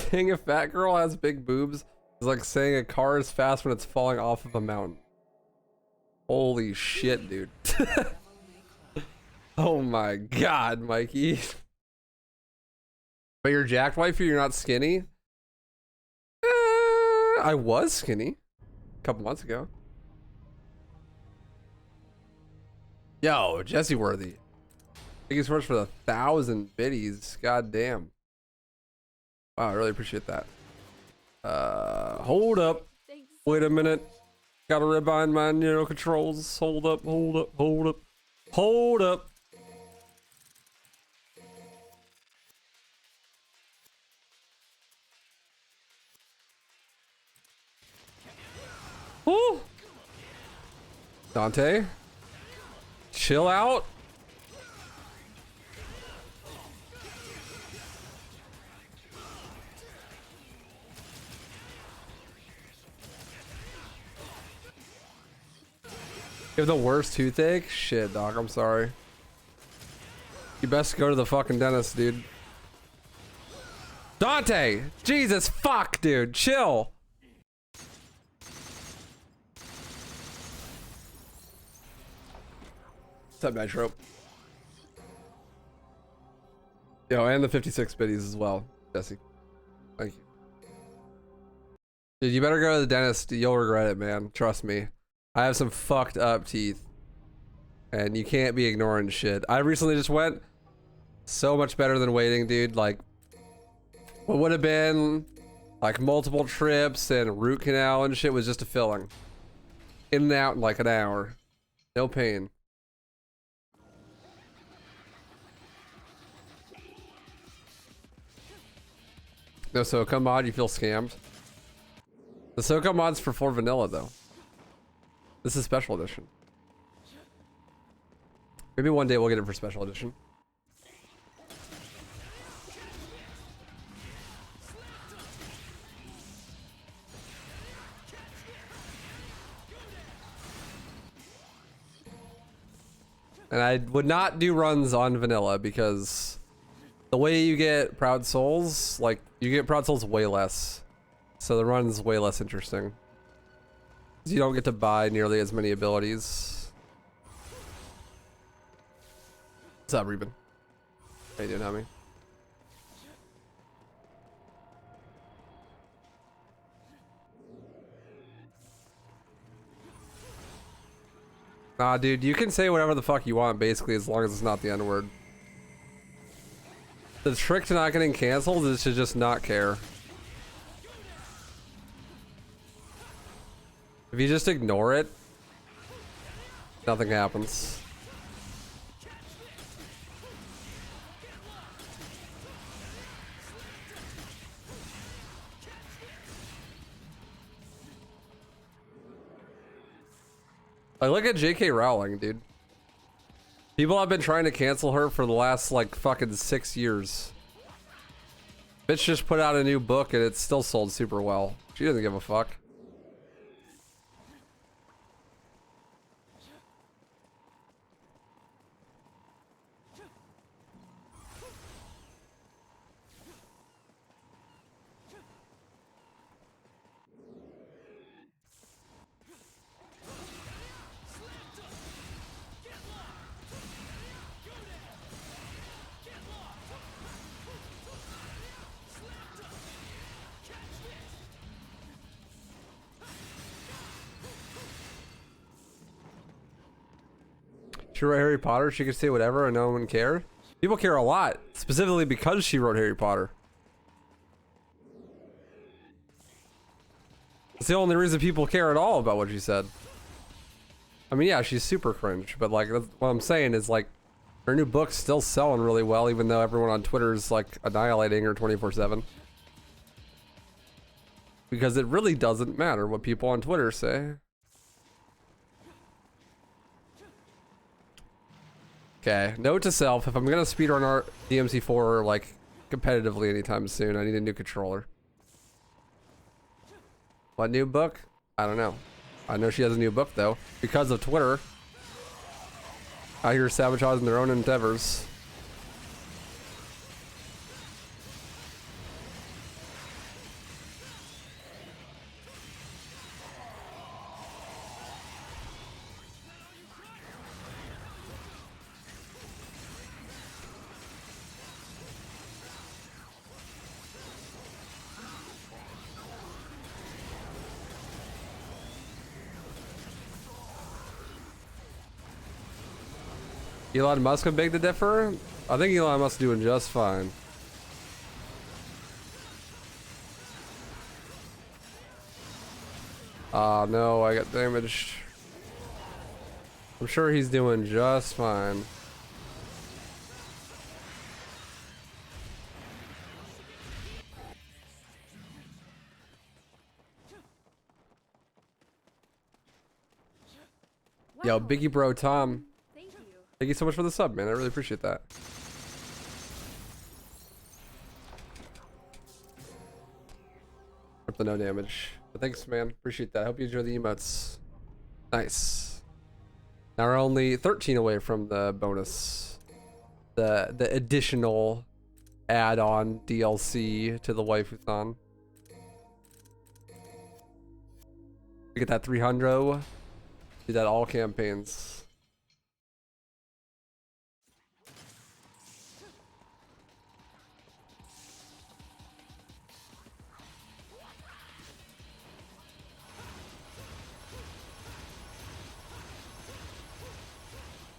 Saying a fat girl has big boobs is like saying a car is fast when it's falling off of a mountain. Holy shit, dude. Oh my god, Mikey. But you're jacked, wifey, you're not skinny? I was skinny a couple months ago. Yo, Jesse Worthy. Thank you so much for the 1,000 biddies. God damn. Wow, I really appreciate that. Hold up. Thanks. Wait a minute. Gotta rebind my neural controls. Hold up, hold up, hold up. Hold up. Woo! Dante, chill out. You have the worst toothache? Shit, doc, I'm sorry. You best go to the fucking dentist, dude. Dante! Jesus fuck, dude, chill. What's up, Nitro? Yo, and the 56 biddies as well, Jesse. Thank you. Dude, you better go to the dentist. You'll regret it, man. Trust me. I have some fucked up teeth. And you can't be ignoring shit. I recently just went. So much better than waiting, dude. Like, what would have been like multiple trips and root canal and shit was just a filling. In and out in like an hour. No pain. No SoCo mod, you feel scammed. The SoCo mod's for vanilla though. This is special edition. Maybe one day we'll get it for special edition. And I would not do runs on vanilla because the way you get Proud Souls, like, you get Proud Souls way less. So the run's way less interesting. You don't get to buy nearly as many abilities. What's up, Reuben? How you doing, homie? Nah, dude, you can say whatever the fuck you want, basically, as long as it's not the N-word. The trick to not getting canceled is to just not care. If you just ignore it, nothing happens. Like, look at J.K. Rowling, dude. People have been trying to cancel her for the last, like, fucking 6 years. Bitch just put out a new book and it's still sold super well. She doesn't give a fuck. She wrote Harry Potter, she could say whatever and no one cared. People care a lot, specifically because she wrote Harry Potter. It's the only reason people care at all about what she said. I mean, yeah, she's super cringe, but like, that's what I'm saying is like, her new book's still selling really well, even though everyone on Twitter is like annihilating her 24/7. Because it really doesn't matter what people on Twitter say. Okay, note to self, if I'm gonna speedrun our DMC4 like competitively anytime soon, I need a new controller. What new book? I don't know. I know she has a new book though, because of Twitter. Out here sabotaging their own endeavors. Elon Musk would beg to differ? I think Elon Musk's doing just fine. Ah, no, I got damaged. I'm sure he's doing just fine. Yo, Biggie Bro Tom. Thank you so much for the sub, man. I really appreciate that. Up the no damage. But thanks, man. Appreciate that. I hope you enjoy the emotes. Nice. Now we're only 13 away from the bonus. The additional add-on DLC to the WaifuRuns. We get that 300. Do that all campaigns.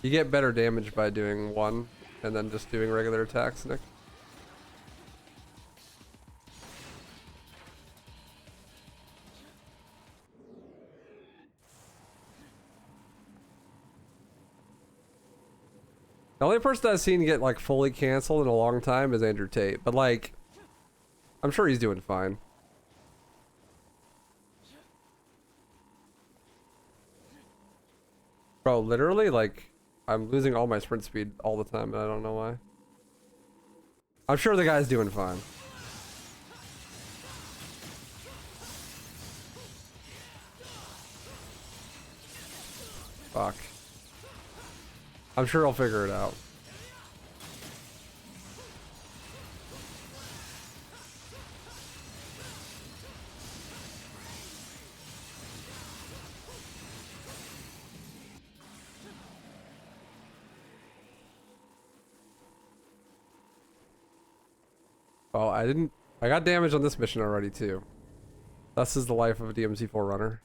You get better damage by doing one and then just doing regular attacks, Nick. The only person I've seen get like fully canceled in a long time is Andrew Tate, but like, I'm sure he's doing fine. Bro, literally, like, I'm losing all my sprint speed all the time, and I don't know why. I'm sure the guy's doing fine. Fuck. I'm sure I'll figure it out. Oh, I got damage on this mission already too. Thus is the life of a DMC4 runner.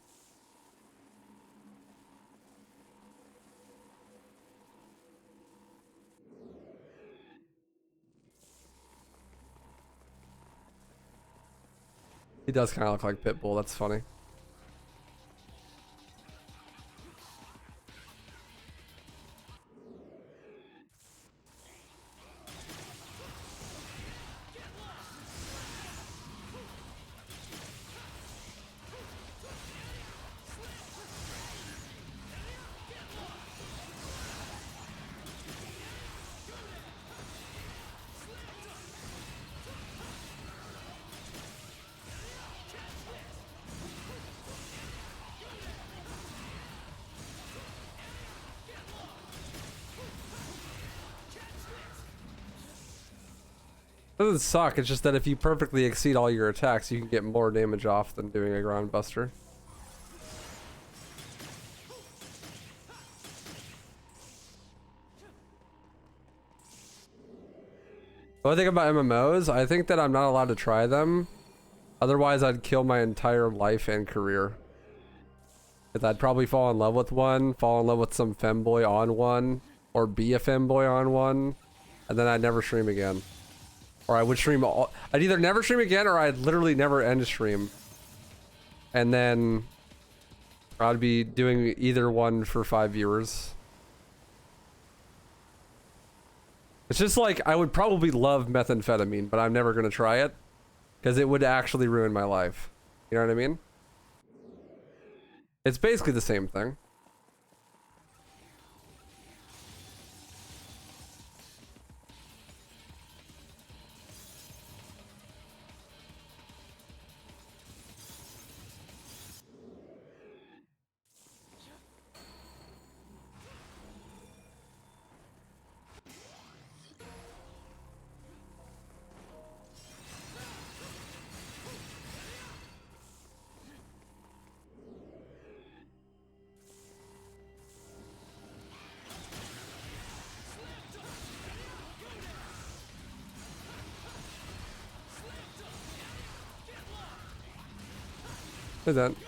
He does kind of look like Pitbull, that's funny. It doesn't suck, it's just that if you perfectly exceed all your attacks, you can get more damage off than doing a ground buster. The only thing about MMOs, I think that I'm not allowed to try them. Otherwise, I'd kill my entire life and career. Because I'd probably fall in love with one, fall in love with some femboy on one, or be a femboy on one, and then I'd never stream again. Or I would stream all, I'd either never stream again or I'd literally never end a stream. And then I'd be doing either one for 5 viewers. It's just like, I would probably love methamphetamine, but I'm never gonna try it. Because it would actually ruin my life. You know what I mean? It's basically the same thing. Look at that.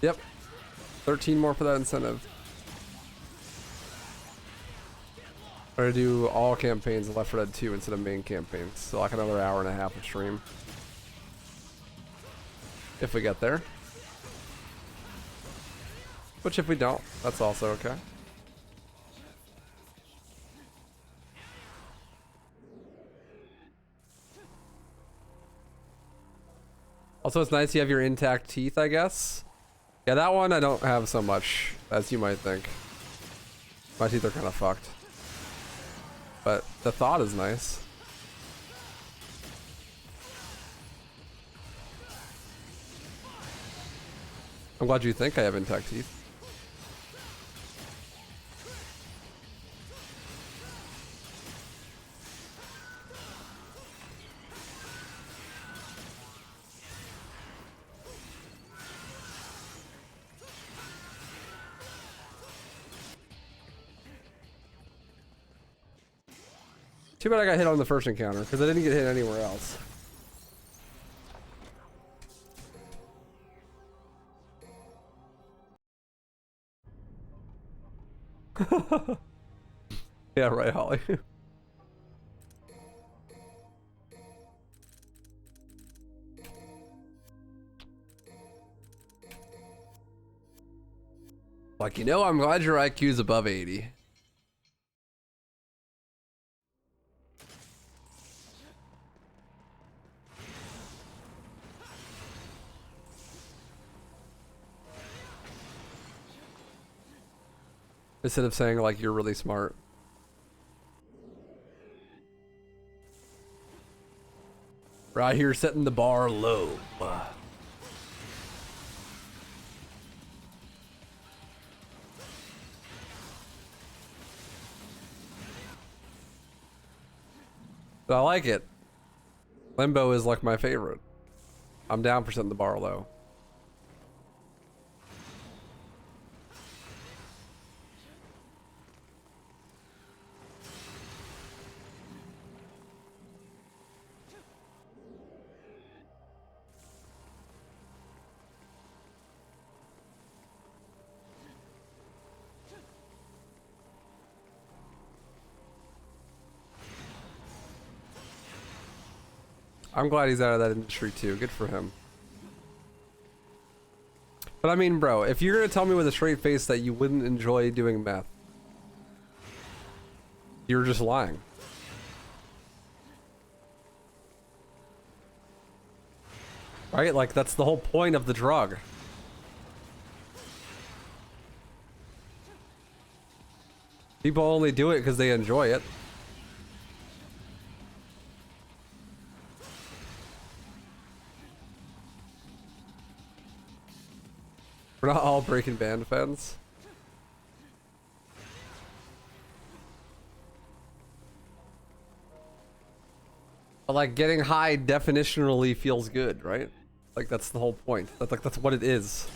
Yep. 13 more for that incentive. Try to do all campaigns in Left 4 Dead 2 instead of main campaigns. So like another hour and a half of stream. If we get there. Which if we don't, that's also okay. Also, it's nice you have your intact teeth, I guess. Yeah, that one I don't have so much as you might think. My teeth are kind of fucked. But the thought is nice. I'm glad you think I have intact teeth. Too bad I got hit on the first encounter, because I didn't get hit anywhere else. Yeah, right, Holly. Like, you know, I'm glad your IQ's above 80. Instead of saying, like, you're really smart. Right here, setting the bar low. But I like it. Limbo is like my favorite. I'm down for setting the bar low. I'm glad he's out of that industry too. Good for him. But I mean, bro, if you're gonna tell me with a straight face that you wouldn't enjoy doing meth, you're just lying. Right? Like, that's the whole point of the drug. People only do it because they enjoy it. We're not all Breaking Bad fans. But like, getting high definitionally feels good, right? Like, that's the whole point. That's what it is.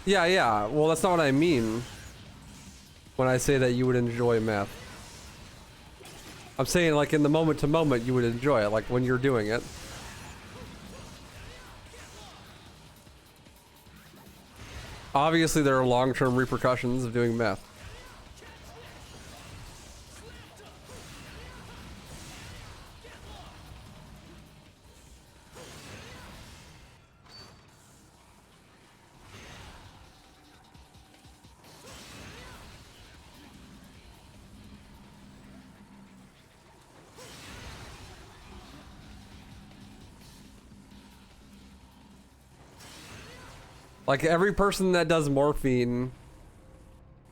Yeah, yeah. Well, that's not what I mean when I say that you would enjoy meth. I'm saying, like, in the moment to moment, you would enjoy it, like when you're doing it. Obviously, there are long-term repercussions of doing meth. Like, every person that does morphine,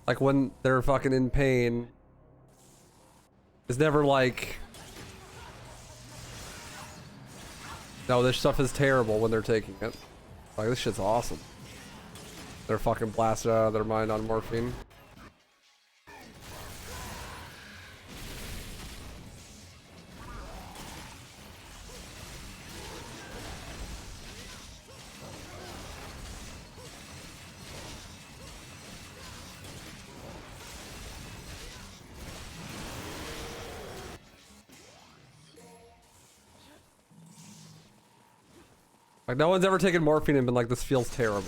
like when they're fucking in pain, is never like, no, this stuff is terrible when they're taking it. Like, this shit's awesome. They're fucking blasted out of their mind on morphine. Like, no one's ever taken morphine and been like, this feels terrible.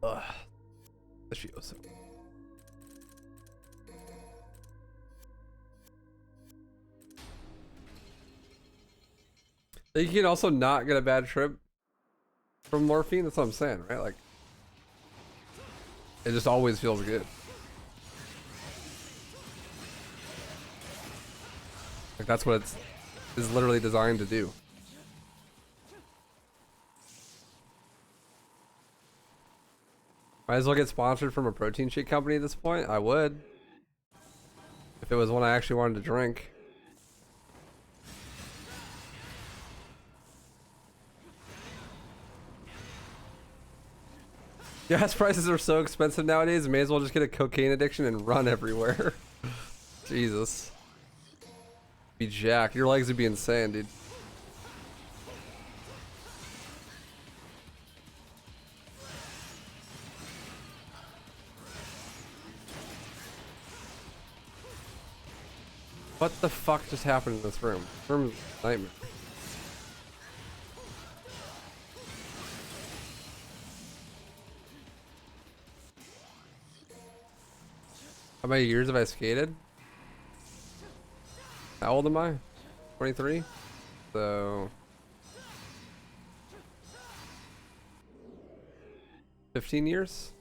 Ugh. The Shioso. You can also not get a bad trip from morphine. That's what I'm saying, right? Like, it just always feels good. Like, that's what it's literally designed to do. Might as well get sponsored from a protein shake company at this point. I would, if it was one I actually wanted to drink. Gas prices are so expensive nowadays. May as well just get a cocaine addiction and run everywhere. Jesus. Be jacked. Your legs would be insane, dude. What the fuck just happened in this room? This room is a nightmare. How many years have I skated? How old am I? 23? So 15 years?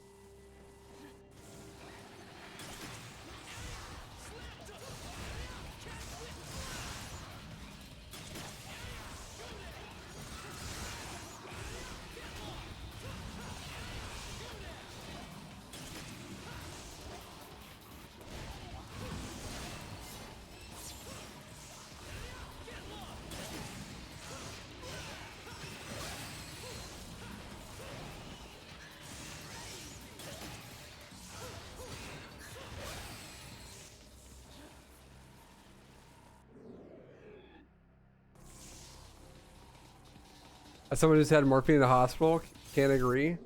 As someone who's had morphine in the hospital, can't agree.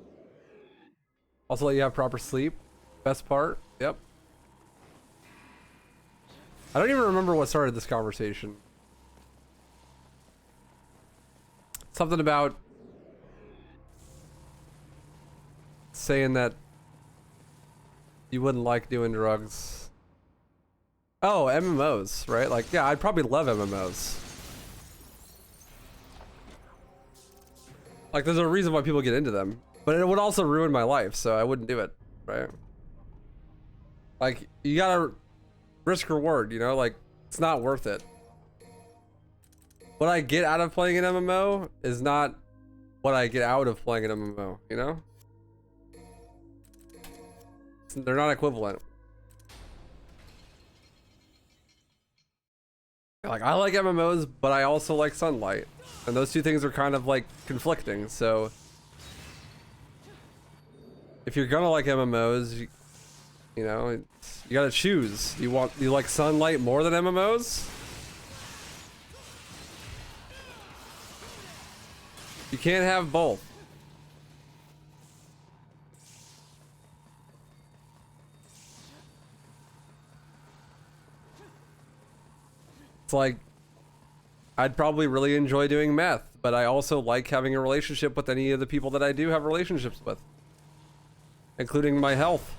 Also let you have proper sleep. Best part. Yep. I don't even remember what started this conversation. Something about saying that you wouldn't like doing drugs. Oh, MMOs, right? Like, yeah, I'd probably love MMOs. Like, there's a reason why people get into them, but it would also ruin my life, so I wouldn't do it, right? Like, you gotta risk reward, you know? Like, it's not worth it. What I get out of playing an MMO is not what I get out of playing an MMO, you know? They're not equivalent. Like, I like MMOs, but I also like Sunlight. And those two things are kind of like conflicting, so if you're gonna like MMOs, you know, you gotta choose. You like Sunlight more than MMOs? You can't have both. It's like, I'd probably really enjoy doing meth, but I also like having a relationship with any of the people that I do have relationships with, including my health.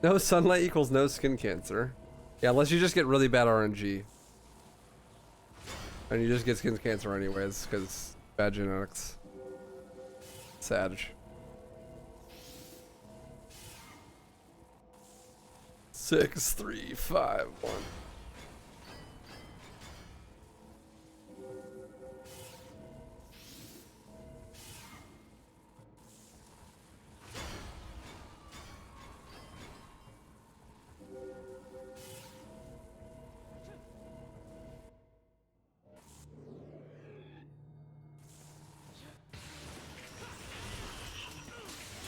No sunlight equals no skin cancer. Yeah, unless you just get really bad RNG. And you just get skin cancer anyways, because bad genetics. Sad. 6, 3, 5, 1.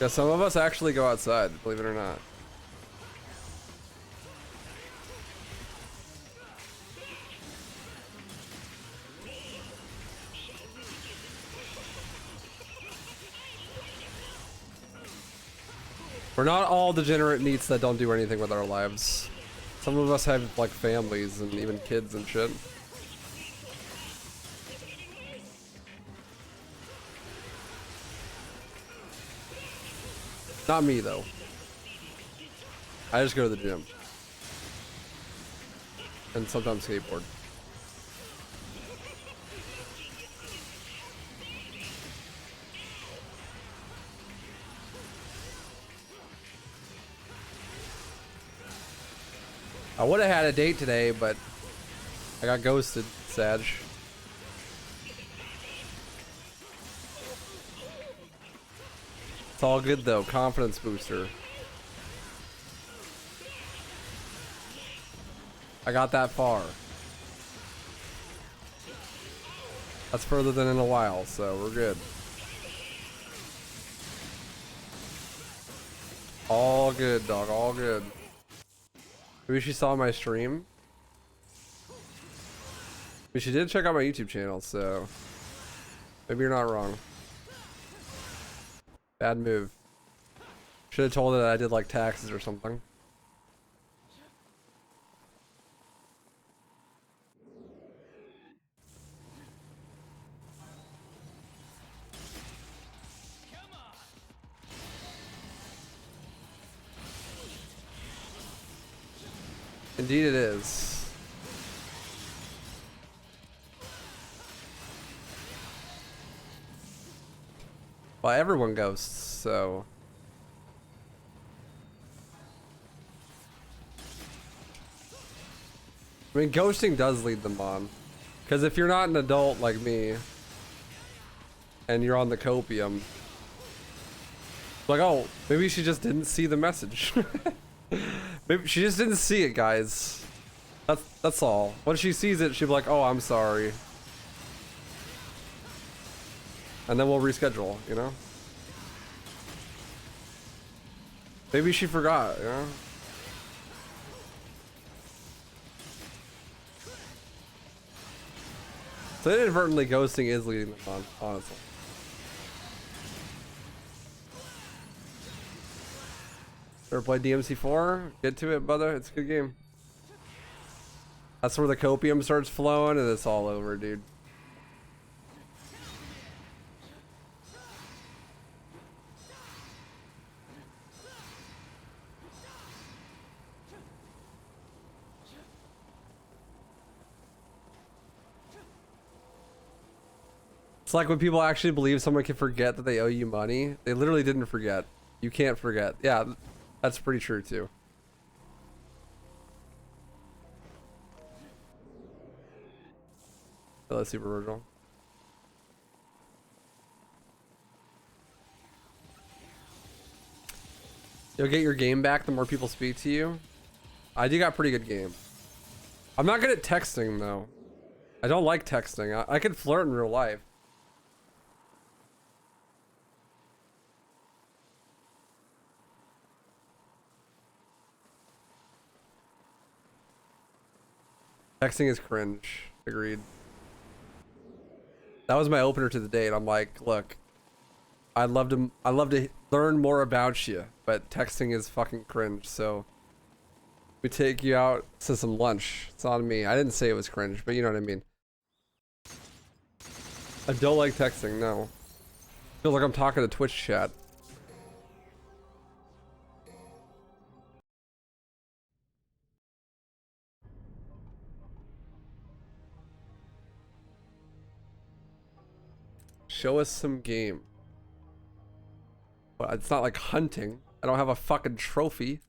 Yeah, some of us actually go outside, believe it or not. We're not all degenerate neats that don't do anything with our lives. Some of us have like families and even kids and shit. Not me though. I just go to the gym. And sometimes skateboard. I would have had a date today, but I got ghosted, Sag. It's all good though, confidence booster. I got that far. That's further than in a while, so we're good. All good, dog, all good. Maybe she saw my stream. But she did check out my YouTube channel, so maybe you're not wrong. Bad move. Should have told her that I did like taxes or something. Indeed it is. Well, everyone ghosts, so. I mean, ghosting does lead them on. Because if you're not an adult like me, and you're on the copium, like, oh, maybe she just didn't see the message. Maybe she just didn't see it, guys. That's all. When she sees it, she'll be like, oh, I'm sorry. And then we'll reschedule, you know? Maybe she forgot, you know? So inadvertently ghosting is leading them on, honestly. Ever played DMC4? Get to it, brother. It's a good game. That's where the copium starts flowing and it's all over, dude. It's like when people actually believe someone can forget that they owe you money. They literally didn't forget. You can't forget. Yeah, that's pretty true too. Oh, that's super original. You'll get your game back the more people speak to you. I do got pretty good game. I'm not good at texting though. I don't like texting. I can flirt in real life. Texting is cringe. Agreed. That was my opener to the date. I'm like, look, I'd love to learn more about you, but texting is fucking cringe. So we take you out to some lunch. It's on me. I didn't say it was cringe, but you know what I mean. I don't like texting. No. Feels like I'm talking to Twitch chat. Show us some game. Well, it's not like hunting. I don't have a fucking trophy.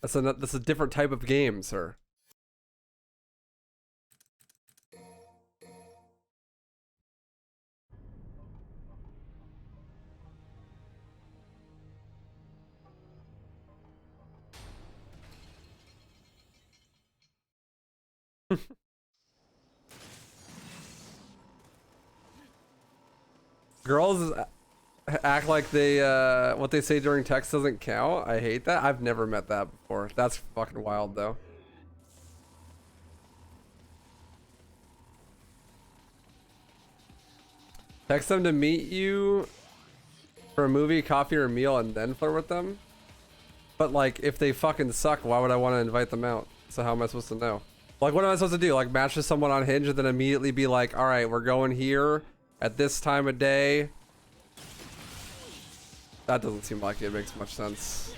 That's a different type of game, sir. Girls act like they what they say during text doesn't count. I hate that. I've never met that before. That's fucking wild though. Text them to meet you for a movie, coffee, or meal, and then flirt with them. But like, if they fucking suck, why would I want to invite them out? So how am I supposed to know? Like, what am I supposed to do? Like, match with someone on Hinge and then immediately be like, all right, we're going here at this time of day. That doesn't seem like it makes much sense.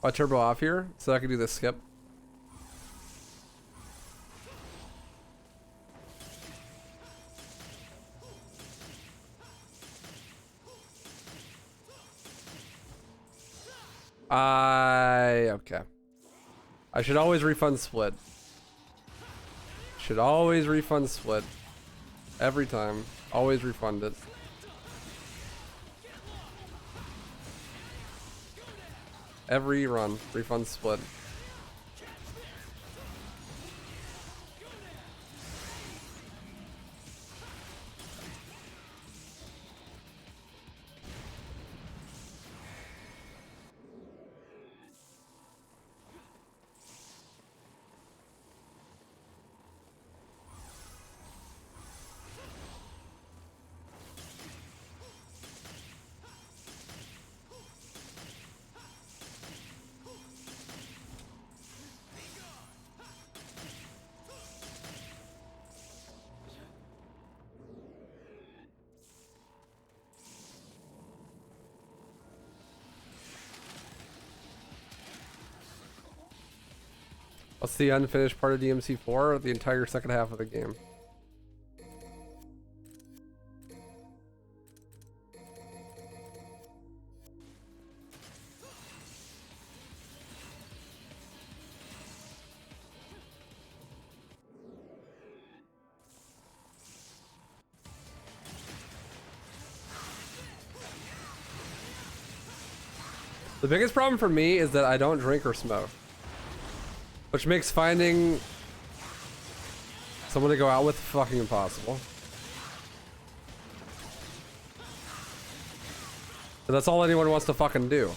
Oh, turbo off here so I can do this skip. Okay. I should always refund split. Should always refund split. Every time. Always refund it. Every run. Refund split. What's the unfinished part of DMC4? The entire second half of the game. The biggest problem for me is that I don't drink or smoke, which makes finding someone to go out with fucking impossible. But that's all anyone wants to fucking do.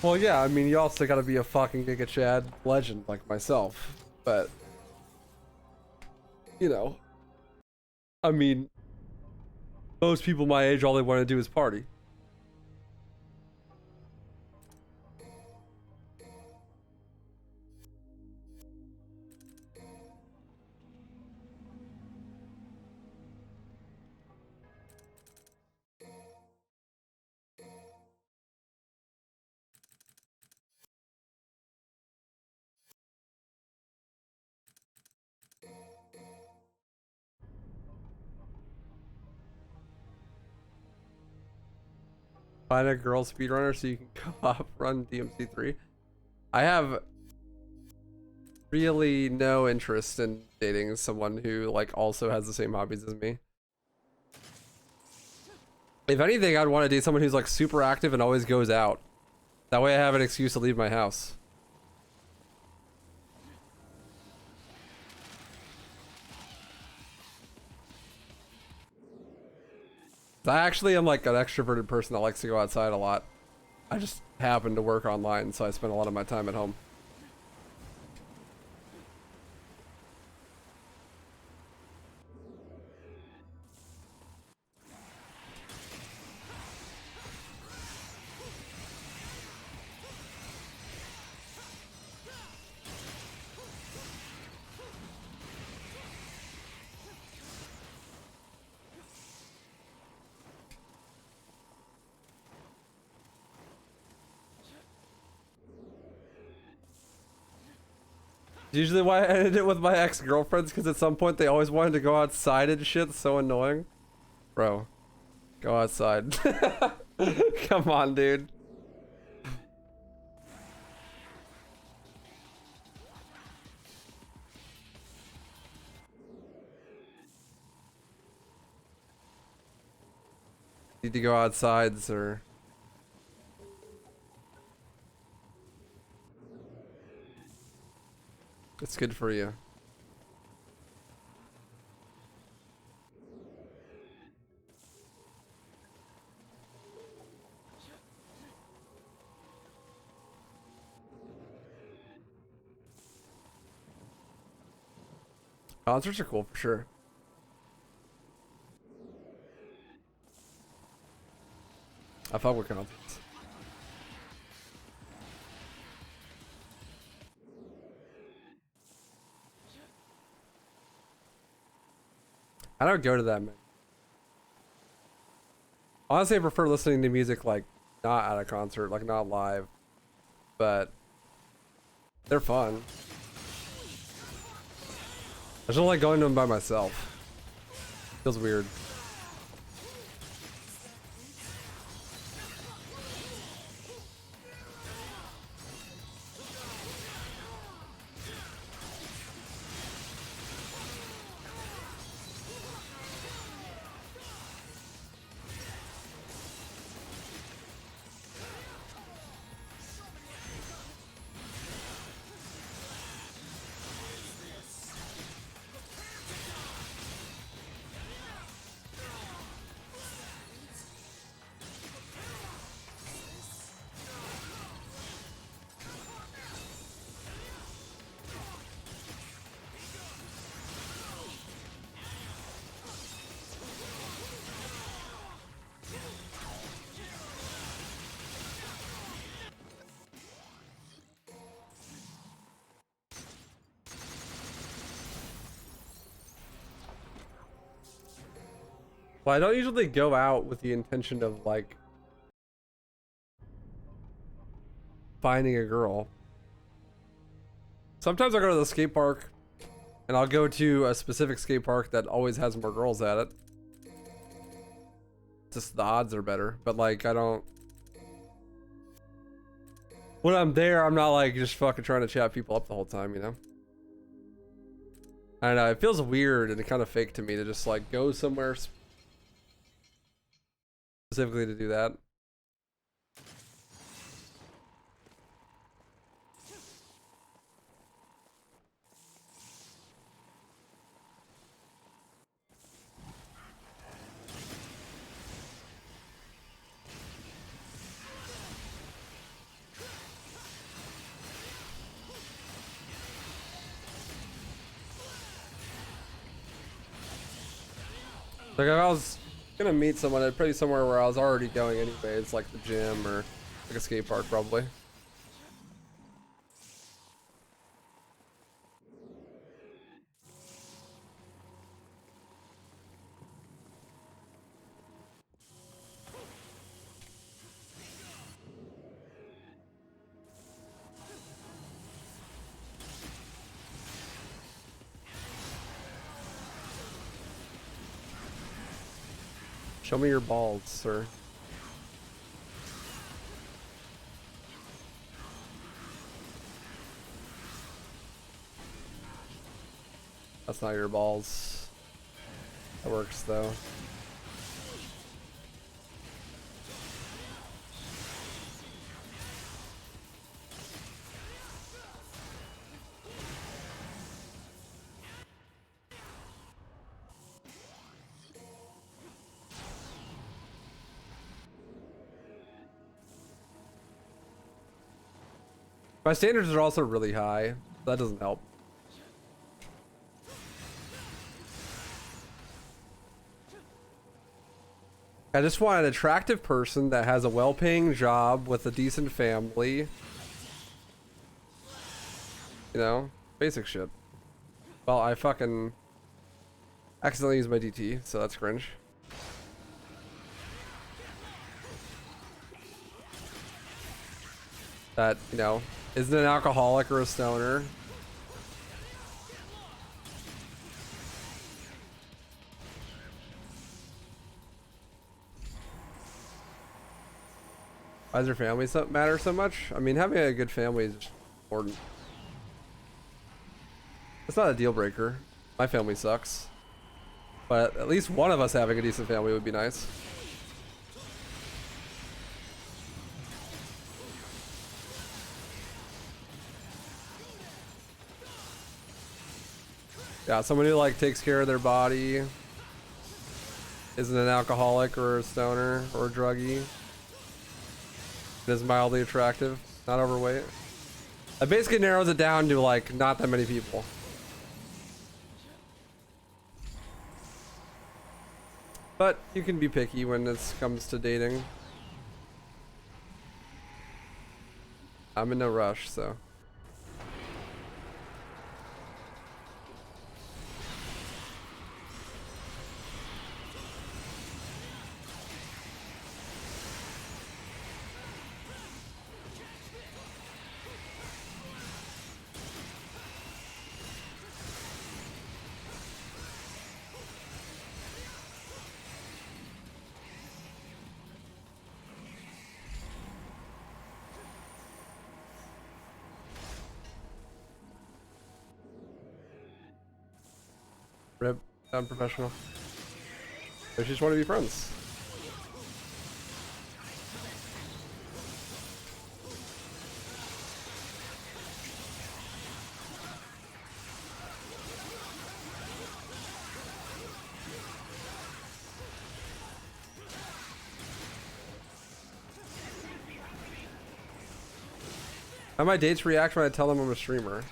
Well, yeah, I mean, you also gotta be a fucking Giga Chad legend like myself, but, you know, I mean, most people my age, all they want to do is party. Find a girl speedrunner so you can co-op run DMC3. I have really no interest in dating someone who like also has the same hobbies as me. If anything, I'd want to date someone who's like super active and always goes out. That way I have an excuse to leave my house. I actually am like an extroverted person that likes to go outside a lot. I just happen to work online, so I spend a lot of my time at home. Usually why I ended it with my ex-girlfriends, because at some point they always wanted to go outside and shit. So annoying. Bro, go outside. Come on, dude. Need to go outside, sir. It's good for you. Concerts are cool for sure. I fuck with concerts. I don't go to that many. Honestly, I prefer listening to music like not at a concert, like not live, but they're fun. I just don't like going to them by myself. Feels weird. Well, I don't usually go out with the intention of like finding a girl. Sometimes I go to the skate park and I'll go to a specific skate park that always has more girls at it. Just the odds are better, but like I don't. When I'm there, I'm not like just fucking trying to chat people up the whole time, you know? I don't know, it feels weird and kind of fake to me to just like go somewhere specifically to do that. Like if I was gonna meet someone, it'd probably be somewhere where I was already going anyways, like the gym or like a skate park probably. Show me your balls, sir. That's not your balls. That works though. My standards are also really high. That doesn't help. I just want an attractive person that has a well-paying job with a decent family. You know, basic shit. Well, I fucking accidentally used my DT, so that's cringe. That, you know, isn't an alcoholic or a stoner. Why does your family matter so much? I mean, having a good family is just important. It's not a deal breaker. My family sucks. But at least one of us having a decent family would be nice. Yeah, someone who like takes care of their body, isn't an alcoholic or a stoner or a druggie, is mildly attractive, not overweight. That basically narrows it down to like not that many people. But you can be picky when it comes to dating. I'm in no rush, so. Rip, unprofessional. They just want to be friends. How my dates react when I tell them I'm a streamer?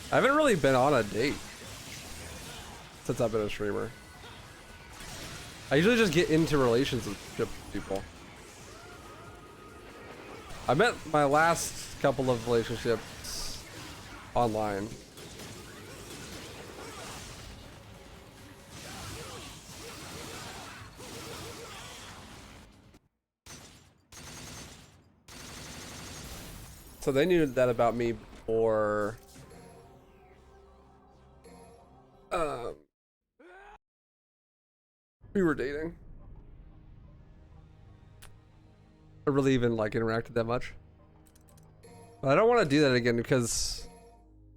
I haven't really been on a date since I've been a streamer. I usually just get into relationships with people. I met my last couple of relationships online. So they knew that about me before we were dating. I really even like interacted that much. But I don't want to do that again because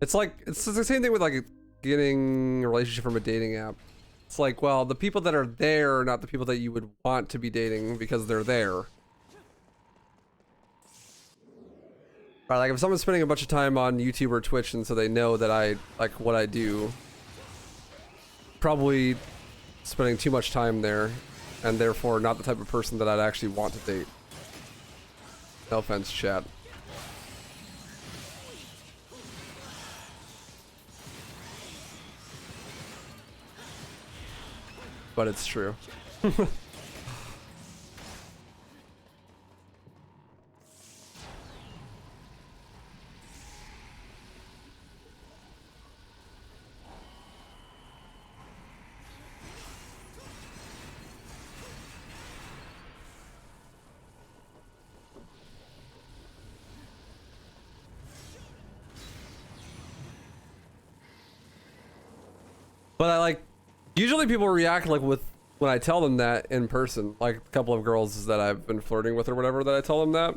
it's like it's the same thing with like getting a relationship from a dating app. It's like, well, the people that are there are not the people that you would want to be dating because they're there. Right, like if someone's spending a bunch of time on YouTube or Twitch and so they know that I like what I do, probably spending too much time there and therefore not the type of person that I'd actually want to date. No offense, chat. But it's true. But I like, usually people react like with when I tell them that in person, like a couple of girls that I've been flirting with or whatever that I tell them that.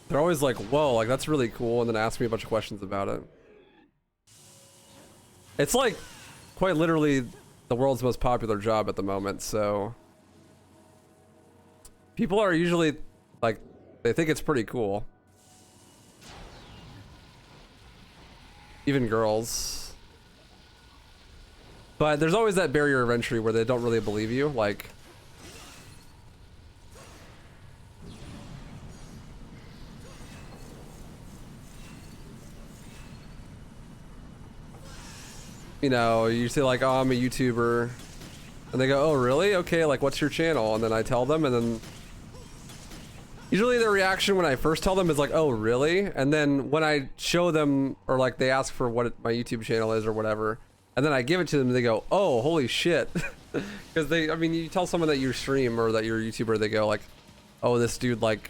They're always like, whoa, like that's really cool, and then ask me a bunch of questions about it. It's like quite literally the world's most popular job at the moment, so people are usually like, they think it's pretty cool. Even girls. But there's always that barrier of entry where they don't really believe you. Like, you know, you say like, oh, I'm a YouTuber, and they go, oh, really? Okay, like, what's your channel? And then I tell them, and then usually their reaction when I first tell them is like, oh, really? And then when I show them, or like they ask for what my YouTube channel is or whatever, and then I give it to them, they go, oh, holy shit. Because they, I mean, you tell someone that you stream or that you're a YouTuber, they go like, oh, this dude, like,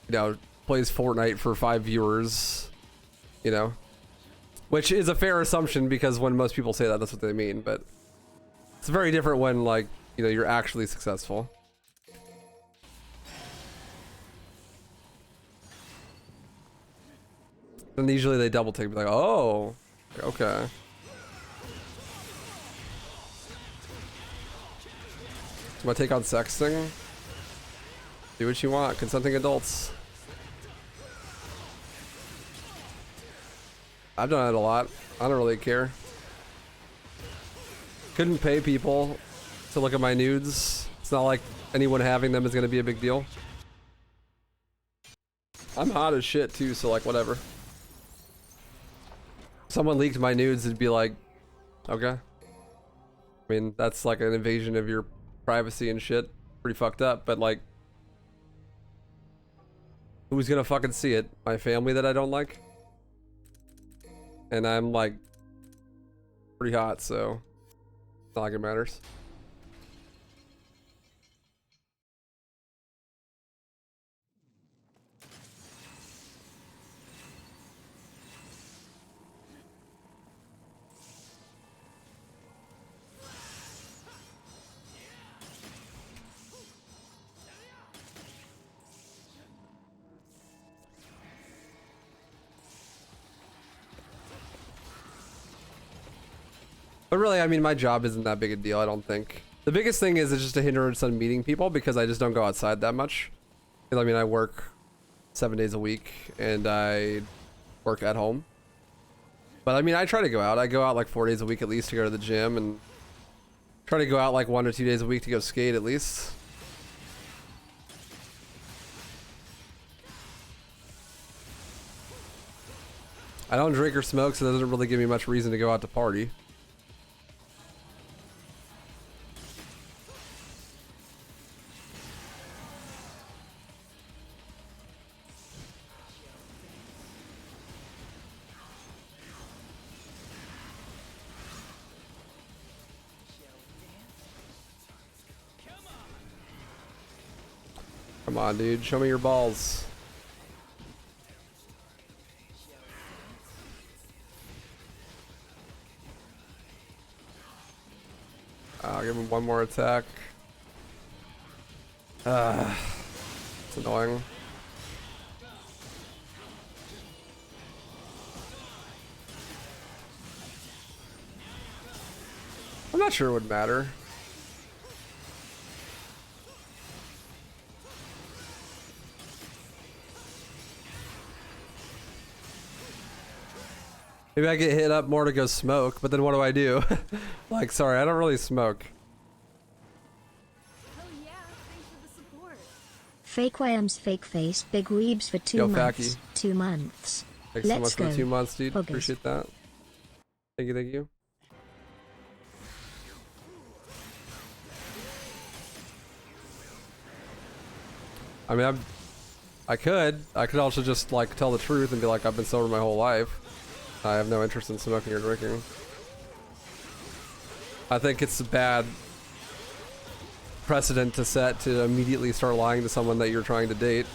you know, plays Fortnite for 5 viewers, you know? Which is a fair assumption because when most people say that, that's what they mean, but it's very different when, like, you know, you're actually successful. And usually they double take, be like, oh, okay. My take on sexting? Do what you want, consenting adults. I've done it a lot. I don't really care. Couldn't pay people to look at my nudes. It's not like anyone having them is gonna be a big deal. I'm hot as shit too, so like whatever. If someone leaked my nudes, it'd be like, okay. I mean, that's like an invasion of your privacy and shit. Pretty fucked up, but like, who's gonna fucking see it? My family that I don't like? And I'm like pretty hot, so it's not like it matters. But really, I mean, my job isn't that big a deal, I don't think. The biggest thing is it's just a hindrance on meeting people because I just don't go outside that much. Because I mean, I work 7 days a week and I work at home. But I mean, I try to go out. I go out like 4 days a week at least to go to the gym and try to go out like 1 or 2 days a week to go skate at least. I don't drink or smoke, so that doesn't really give me much reason to go out to party. Come on, dude. Show me your balls. I'll give him one more attack. It's annoying. I'm not sure it would matter. Maybe I get hit up more to go smoke, but then what do I do? Like, sorry, I don't really smoke. Oh yeah, thanks for the support. Fake Wham's fake face, big weebs for 2 Yo, months. Facky. 2 months. Thanks so much Let's for the go. 2 months, dude. Huggers. Appreciate that. Thank you, thank you. I mean, I could also just like tell the truth and be like, I've been sober my whole life. I have no interest in smoking or drinking. I think it's a bad precedent to set to immediately start lying to someone that you're trying to date.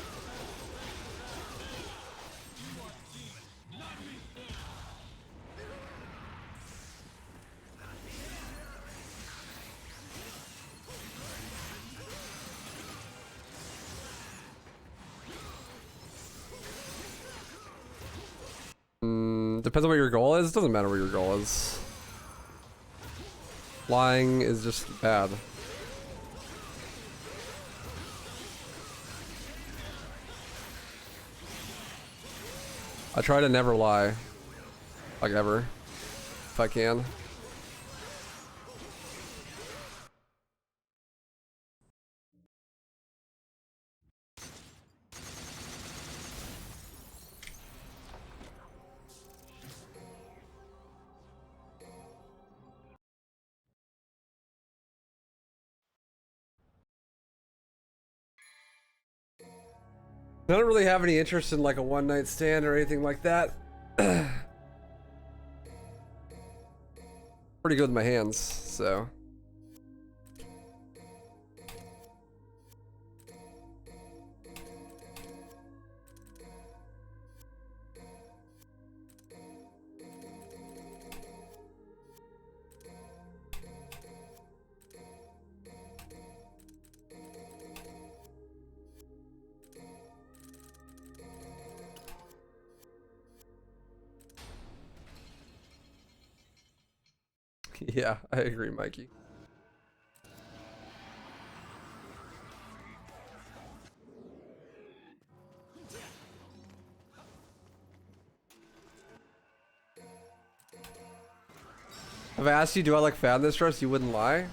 Depends on what your goal is. It doesn't matter what your goal is. Lying is just bad. I try to never lie. Like ever. If I can. I don't really have any interest in like a one night stand or anything like that. Pretty good with my hands, so. Yeah, I agree, Mikey. If I asked you, do I look fat in this dress, you wouldn't lie?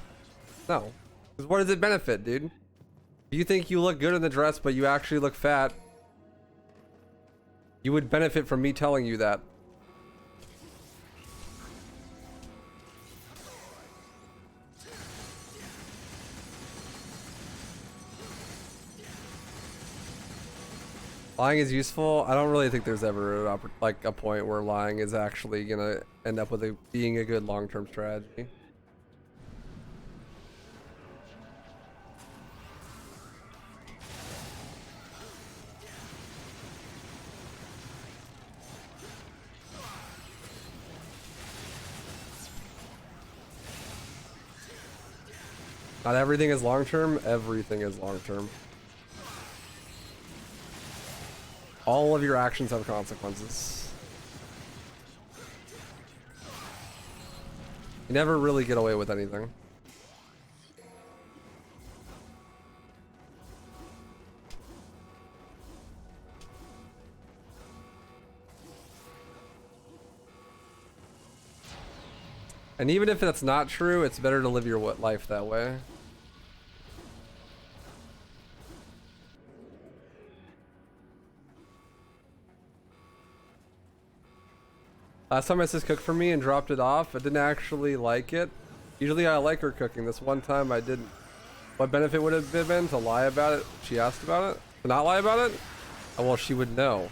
No. Because what does it benefit, dude? If you think you look good in the dress, but you actually look fat, you would benefit from me telling you that. Lying is useful. I don't really think there's ever like a point where lying is actually gonna end up with being a good long-term strategy. Not everything is long-term. Everything is long-term. All of your actions have consequences. You never really get away with anything. And even if that's not true, it's better to live your life that way. Last time my sis cooked for me and dropped it off, I didn't actually like it. Usually I like her cooking. This one time I didn't. What benefit would it have been to lie about it? She asked about it? To not lie about it? Oh, well, she would know.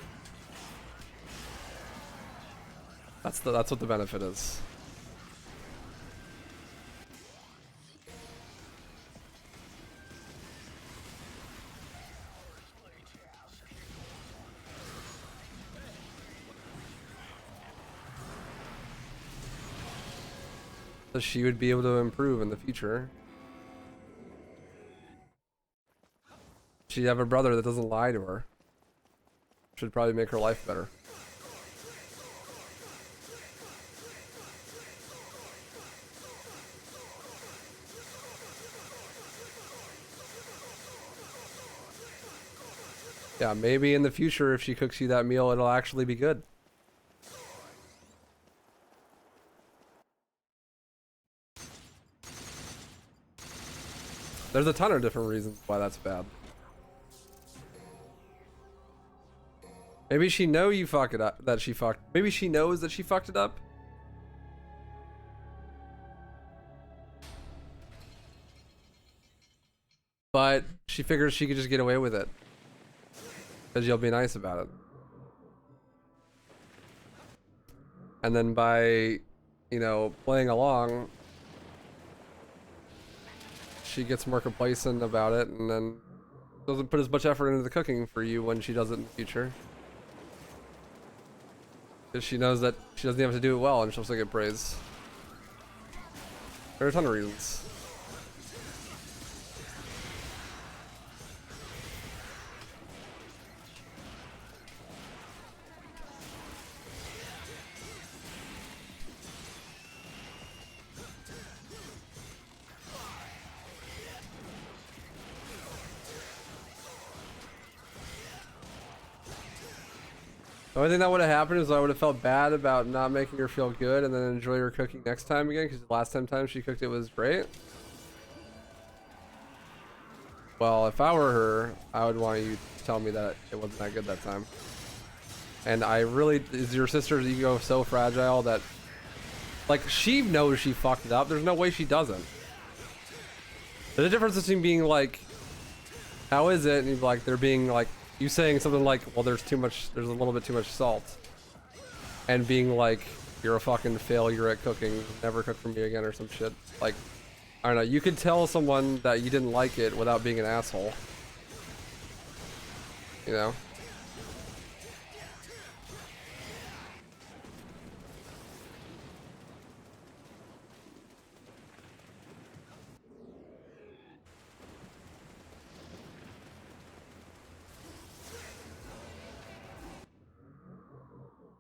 That's what the benefit is. So she would be able to improve in the future. She'd have a brother that doesn't lie to her. Should probably make her life better. Yeah, maybe in the future if she cooks you that meal, it'll actually be good. There's a ton of different reasons why that's bad. Maybe she know you fuck it up, that she fucked. Maybe she knows that she fucked it up. But she figures she could just get away with it. Because you'll be nice about it. And then by, you know, playing along, she gets more complacent about it and then doesn't put as much effort into the cooking for you when she does it in the future. Because she knows that she doesn't have to do it well and she'll still get praise. There are a ton of reasons. The only thing that would have happened is I would have felt bad about not making her feel good and then enjoy her cooking next time again because the last time she cooked it was great. Well, if I were her, I would want you to tell me that it wasn't that good that time. And I really, is your sister's ego so fragile that, like, she knows she fucked it up. There's no way she doesn't. There's a difference between being like, how is it? And like, they're being like you saying something like, well, there's a little bit too much salt, and being like, you're a fucking failure at cooking, never cook for me again or some shit. Like, I don't know, you could tell someone that you didn't like it without being an asshole. You know?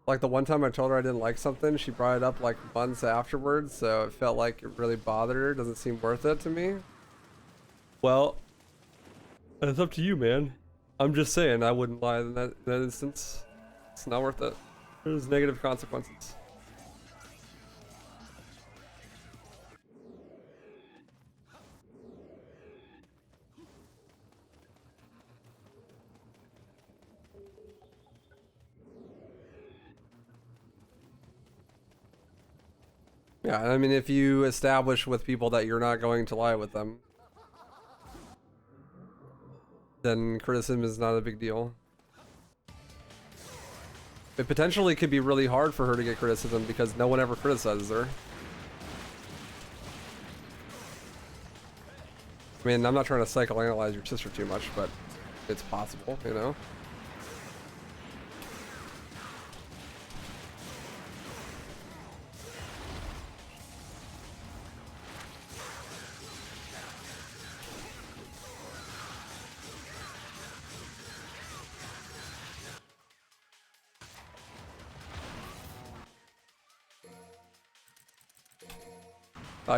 Like the one time I told her I didn't like something, she brought it up like months afterwards, so it felt like it really bothered her. Doesn't seem worth it to me. Well, it's up to you, man. I'm just saying I wouldn't lie in that instance. It's not worth it. There's negative consequences. Yeah, I mean, if you establish with people that you're not going to lie with them, then criticism is not a big deal. It potentially could be really hard for her to get criticism because no one ever criticizes her. I mean, I'm not trying to psychoanalyze your sister too much, but it's possible, you know?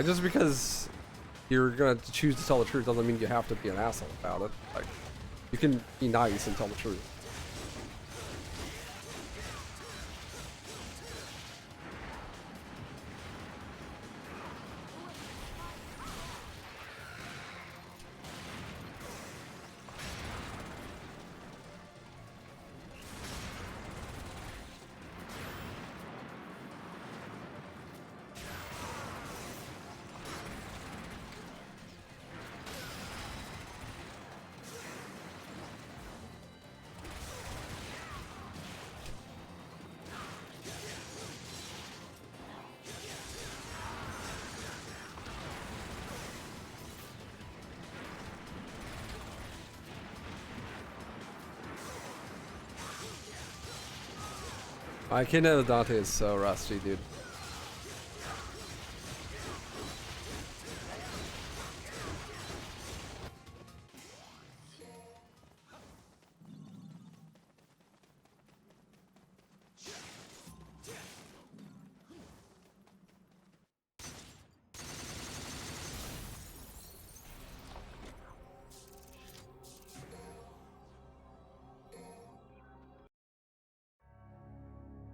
Just because you're gonna choose to tell the truth doesn't mean you have to be an asshole about it. Like, you can be nice and tell the truth. My Kidnap of Dante is so rusty, dude.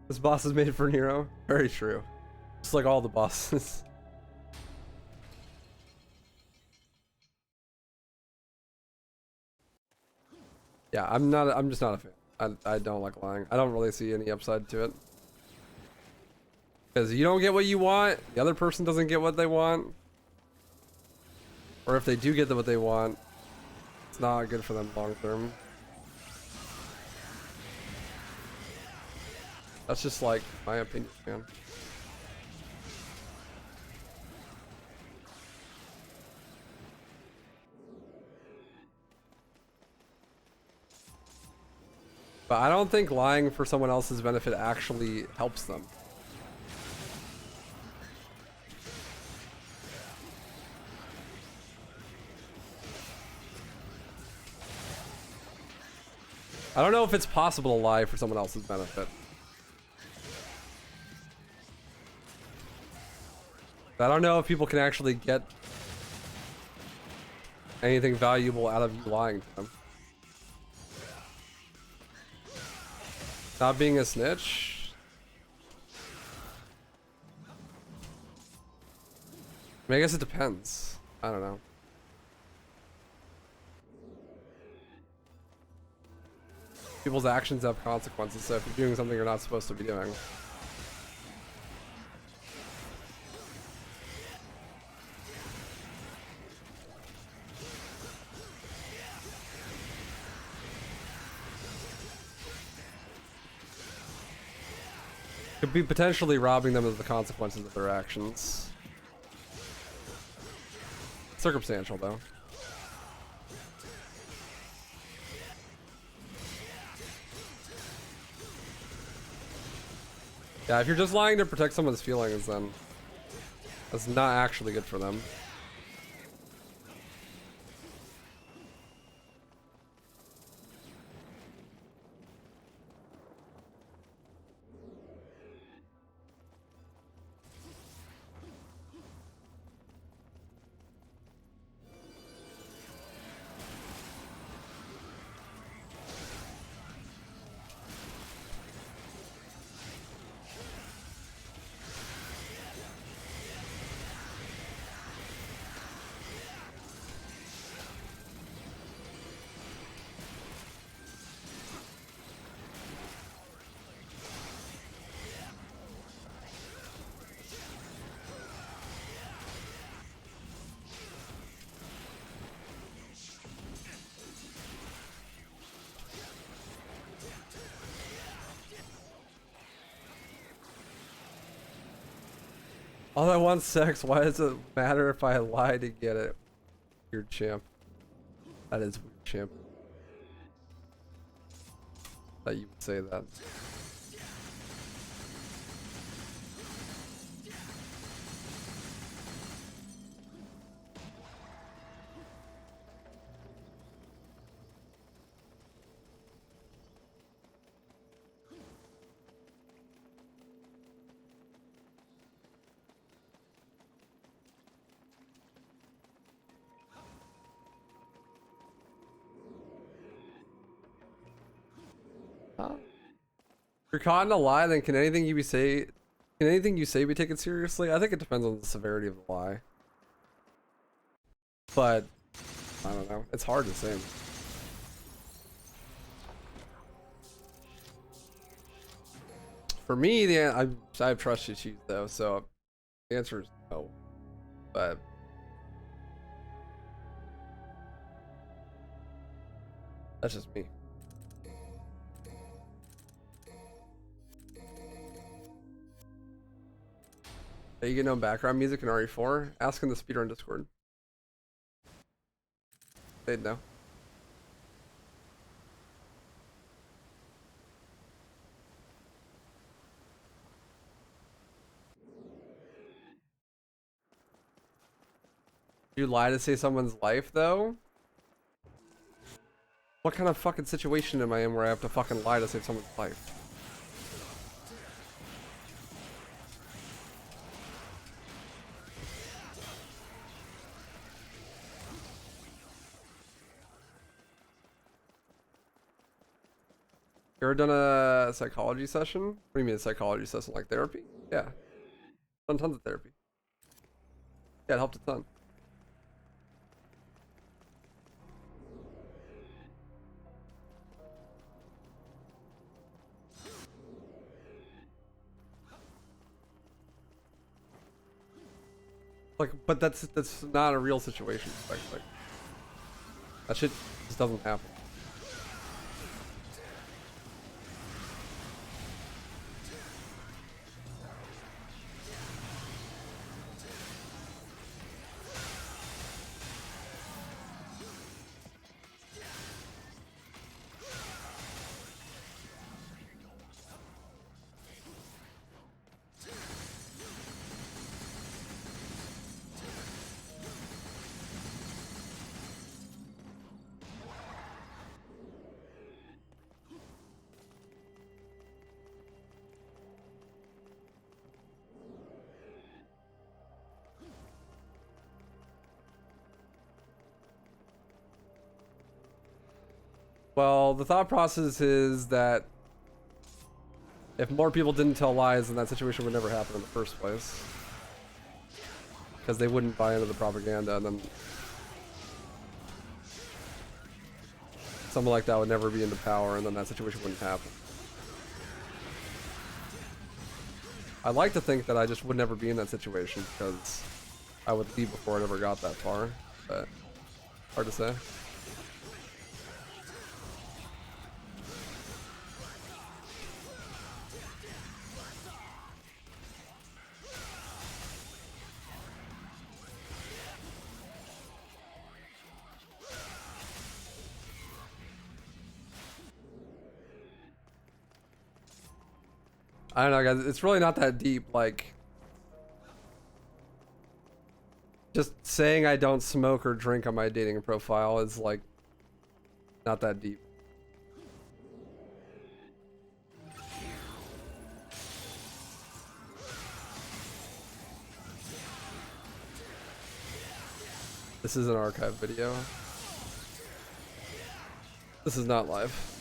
This boss is made for Nero. Very true. Just like all the bosses. Yeah, I'm just not a fan. I don't like lying. I don't really see any upside to it. Because you don't get what you want, the other person doesn't get what they want. Or if they do get what they want, it's not good for them long term. That's just like my opinion, man. But I don't think lying for someone else's benefit actually helps them. I don't know if it's possible to lie for someone else's benefit. I don't know if people can actually get anything valuable out of you lying to them. Not being a snitch? I mean, I guess it depends. I don't know. People's actions have consequences, so if you're doing something you're not supposed to be doing. Could be potentially robbing them of the consequences of their actions. Circumstantial, though. Yeah, if you're just lying to protect someone's feelings, then that's not actually good for them. All I want sex, why does it matter if I lie to get it? Weird champ. That is weird champ. That you would say that. Huh? If you're caught in a lie, then can anything you say be taken seriously? I think it depends on the severity of the lie. But I don't know. It's hard to say. For me, I have trust issues though, so the answer is no. But that's just me. You get no background music in RE4? Ask in the Speedrun Discord. They'd know. You lie to save someone's life, though? What kind of fucking situation am I in where I have to fucking lie to save someone's life? You ever done a psychology session? What do you mean a psychology session? Like therapy? Yeah. Done tons of therapy. Yeah, it helped a ton. Like, but that's not a real situation. Like that shit just doesn't happen. Well, the thought process is that if more people didn't tell lies, then that situation would never happen in the first place. Because they wouldn't buy into the propaganda, and then someone like that would never be into power, and then that situation wouldn't happen. I'd like to think that I just would never be in that situation, because I would leave before it ever got that far, but hard to say. I don't know, guys. It's really not that deep. Like, just saying I don't smoke or drink on my dating profile is like not that deep. This is an archive video. This is not live.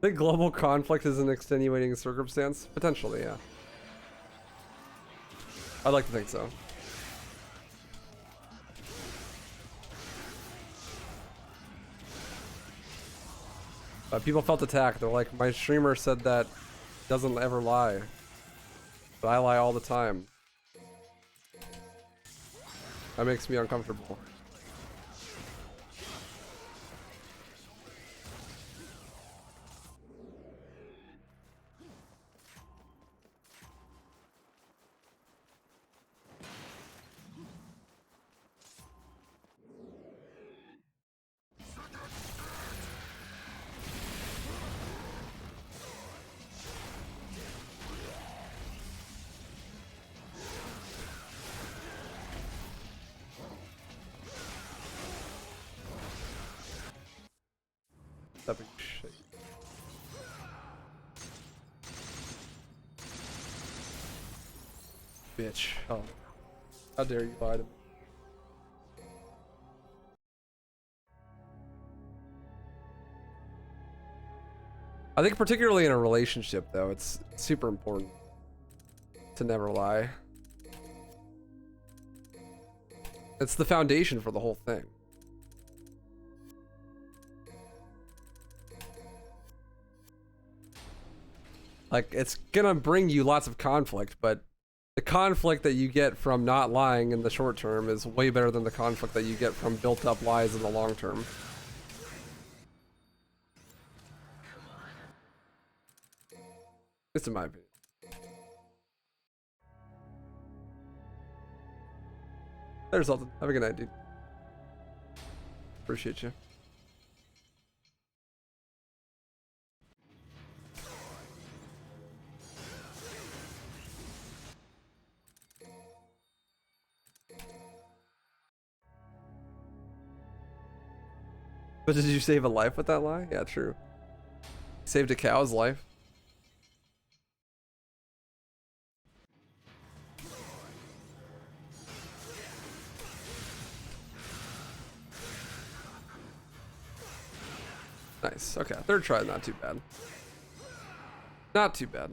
I think global conflict is an extenuating circumstance. Potentially, yeah. I'd like to think so. People felt attacked. They're like, my streamer said that doesn't ever lie. But I lie all the time. That makes me uncomfortable. Epic shit. Bitch. Oh. How dare you lie to me? I think particularly in a relationship though, it's super important to never lie. It's the foundation for the whole thing. Like, it's gonna bring you lots of conflict, but the conflict that you get from not lying in the short term is way better than the conflict that you get from built up lies in the long term. Just in my opinion. There's something. Have a good night, dude. Appreciate you. But did you save a life with that lie? Yeah, true. Saved a cow's life. Nice. Okay, third try, not too bad. Not too bad.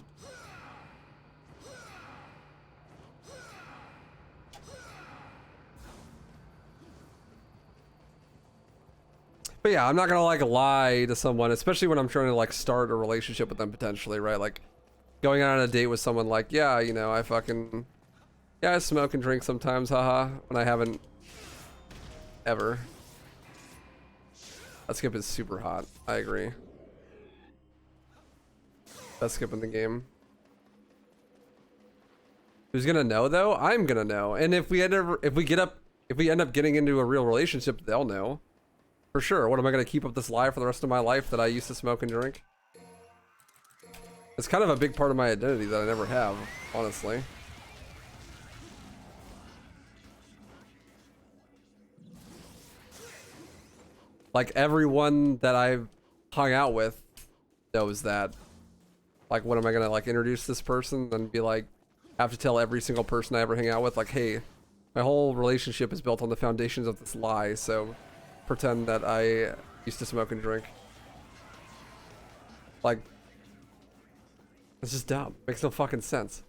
But yeah, I'm not gonna like lie to someone, especially when I'm trying to like start a relationship with them potentially, right? Like going on a date with someone like, yeah, you know, I smoke and drink sometimes, haha, when I haven't ever. That skip is super hot. I agree. Best skip in the game. Who's gonna know though? I'm gonna know. And if we end up getting into a real relationship, they'll know. For sure. What am I gonna keep up this lie for the rest of my life that I used to smoke and drink? It's kind of a big part of my identity that I never have, honestly. Like everyone that I've hung out with knows that. Like, what am I gonna like introduce this person and be like, have to tell every single person I ever hang out with, like, hey, my whole relationship is built on the foundations of this lie, so pretend that I used to smoke and drink. Like, it's just dumb. Makes no fucking sense.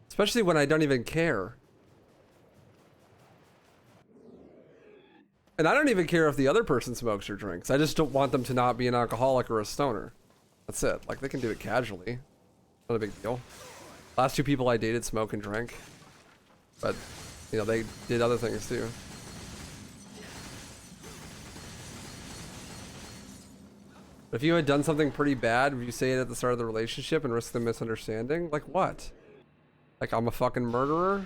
Especially when I don't even care. And I don't even care if the other person smokes or drinks. I just don't want them to not be an alcoholic or a stoner. That's it. Like, they can do it casually. Not a big deal. Last two people I dated smoke and drank. But, you know, they did other things too. But if you had done something pretty bad, would you say it at the start of the relationship and risk the misunderstanding? Like what? Like I'm a fucking murderer?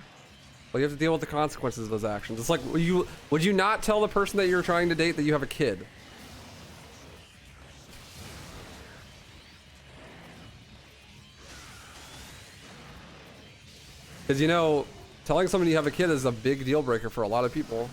Well, you have to deal with the consequences of those actions. It's like, would you not tell the person that you're trying to date that you have a kid? Because, you know, telling somebody you have a kid is a big deal breaker for a lot of people.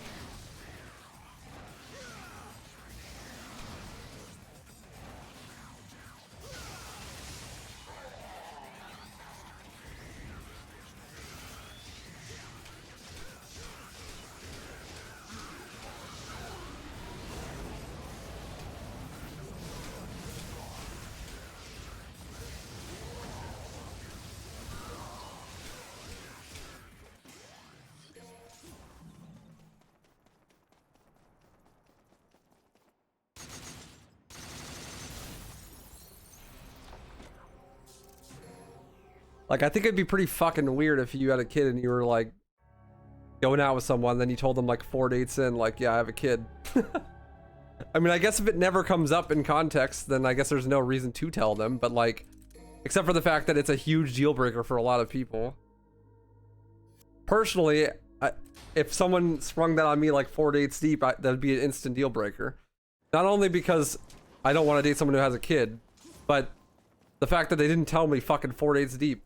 Like, I think it'd be pretty fucking weird if you had a kid and you were like going out with someone, then you told them like 4 dates in, like, yeah, I have a kid. I mean, I guess if it never comes up in context, then I guess there's no reason to tell them, but like, except for the fact that it's a huge deal breaker for a lot of people. Personally, if someone sprung that on me like 4 dates deep, that'd be an instant deal breaker. Not only because I don't want to date someone who has a kid, but the fact that they didn't tell me fucking 4 dates deep.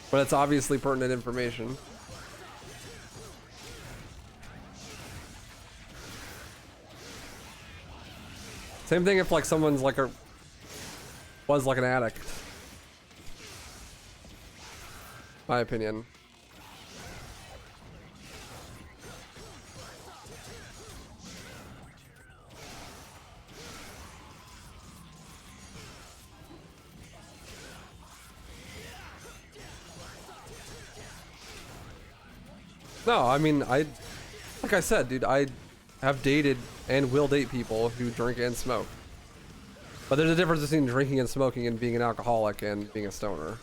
But it's obviously pertinent information. Same thing if like someone's like was like an addict. My opinion. No, I mean, like I said, dude, I have dated and will date people who drink and smoke. But there's a difference between drinking and smoking and being an alcoholic and being a stoner.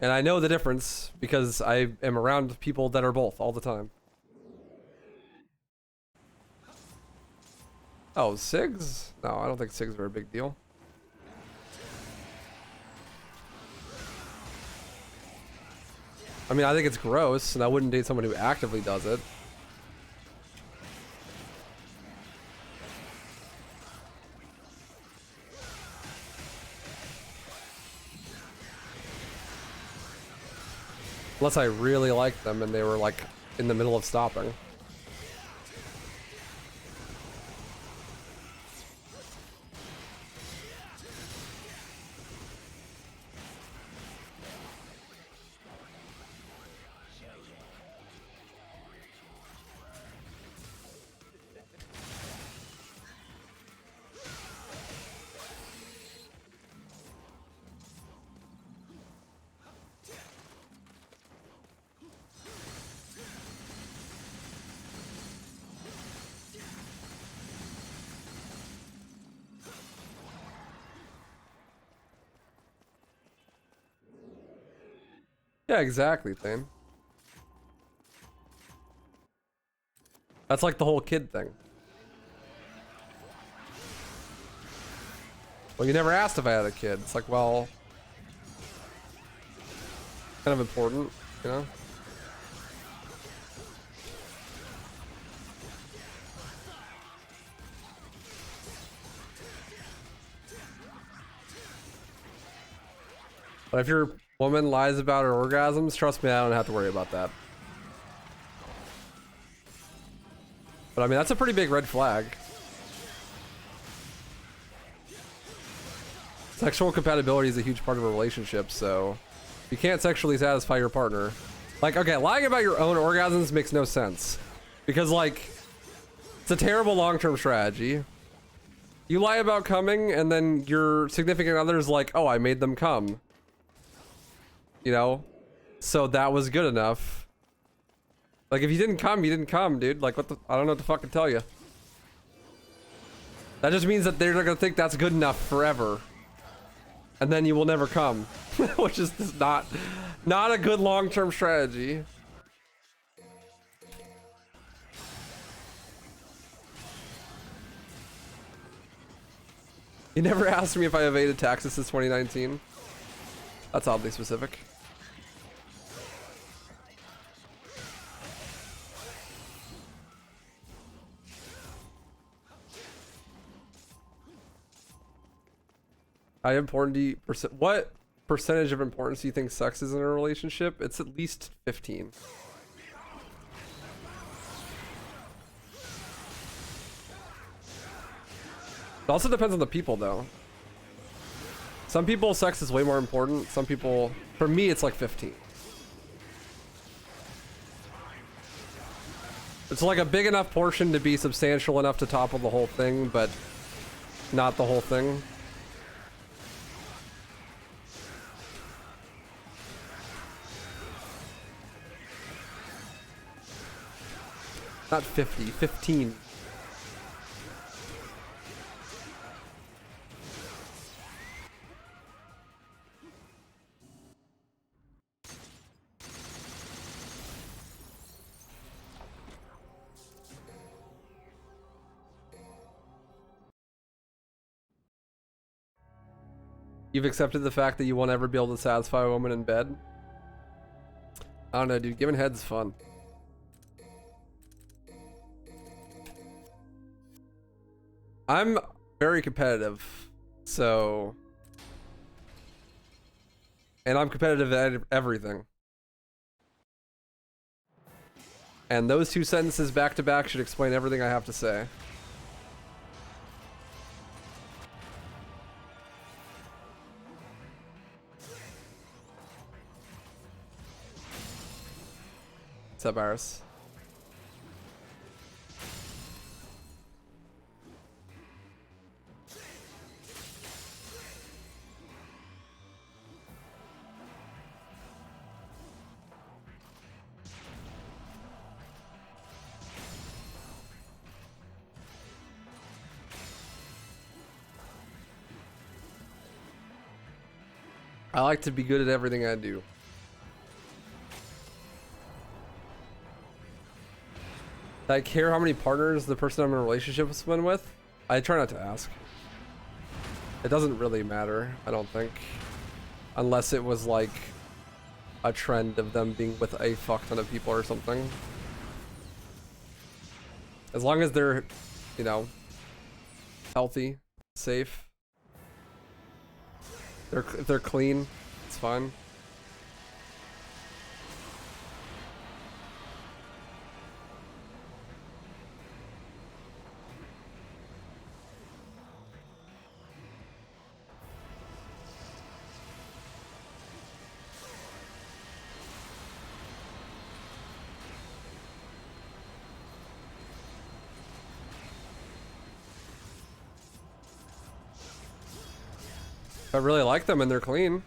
And I know the difference because I am around people that are both all the time. Oh, cigs? No, I don't think cigs are a big deal. I mean, I think it's gross, and I wouldn't date someone who actively does it. Unless I really liked them and they were like in the middle of stopping. Yeah, exactly, Thane. That's like the whole kid thing. Well, you never asked if I had a kid. It's like, well, kind of important, you know? But if your woman lies about her orgasms, trust me, I don't have to worry about that. But I mean, that's a pretty big red flag. Sexual compatibility is a huge part of a relationship, so if you can't sexually satisfy your partner, Like, okay, lying about your own orgasms makes no sense. Because, like, it's a terrible long-term strategy. You lie about coming, and then your significant other's like, oh, I made them come. You know? So that was good enough. Like, if you didn't come, you didn't come, dude. Like, what the... I don't know what to fucking tell you. That just means that they're not gonna think that's good enough forever. And then you will never come. Which is just not a good long-term strategy. You never asked me if I evaded taxes since 2019. That's oddly specific. How important do you what percentage of importance do you think sex is in a relationship? It's at least 15. It also depends on the people, though. Some people, sex is way more important. Some people, for me, it's like 15. It's like a big enough portion to be substantial enough to topple the whole thing, but not the whole thing. Not 50, 15. You've accepted the fact that you won't ever be able to satisfy a woman in bed? I don't know, dude. Giving head's fun. I'm very competitive, so... And I'm competitive at everything. And those two sentences back to back should explain everything I have to say. What's up, Iris? I like to be good at everything I do. Do I care how many partners the person I'm in a relationship has been with? I try not to ask. It doesn't really matter, I don't think. Unless it was like a trend of them being with a fuck ton of people or something. As long as they're, you know, healthy, safe. If they're clean, it's fine. If I really like them and they're clean.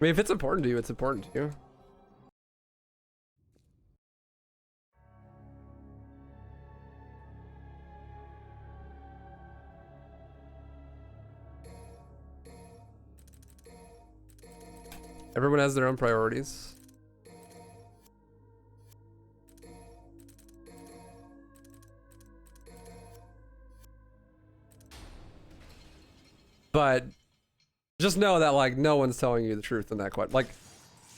I mean, if it's important to you, it's important to you. Everyone has their own priorities. But just know that like no one's telling you the truth in that question. Like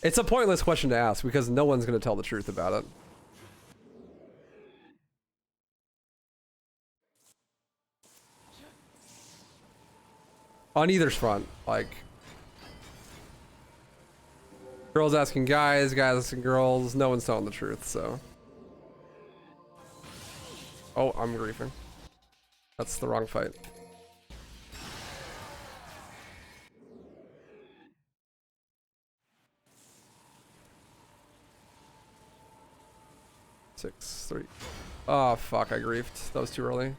it's a pointless question to ask because no one's going to tell the truth about it. On either front, like girls asking guys, guys asking girls, no one's telling the truth, so. Oh, I'm griefing. That's the wrong fight. Six, three. Oh, fuck, I griefed. That was too early.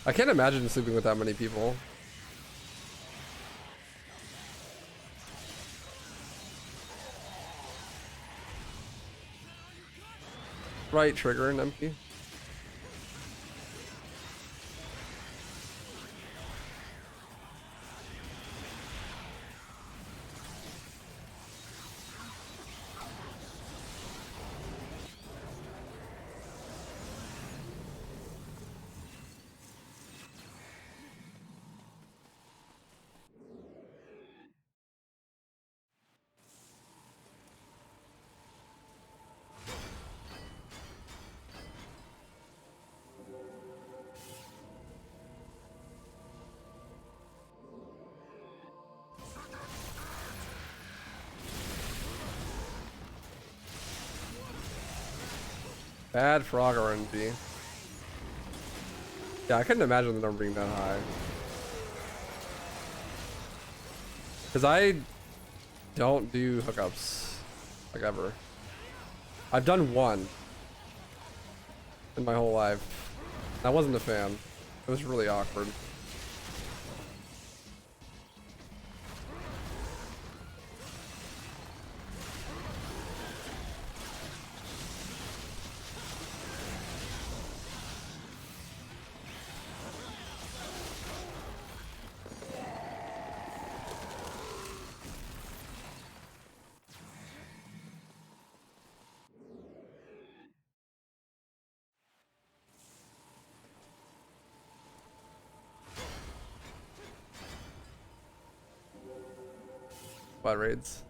I can't imagine sleeping with that many people. Right trigger and empty. Bad frog RNG. Yeah, I couldn't imagine the number being that high. Because I don't do hookups, like ever. I've done one in my whole life. I wasn't a fan. It was really awkward. Bot raids.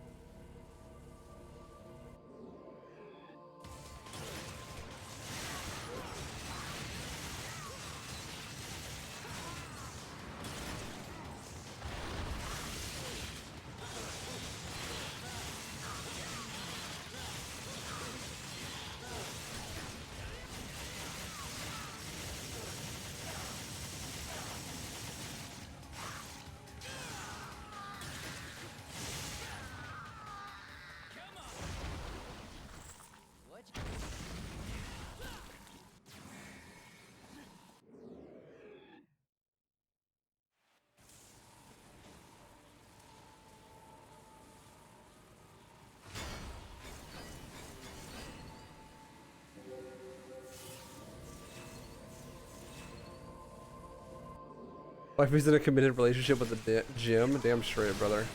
Wife is in a committed relationship with the gym. Damn straight, brother.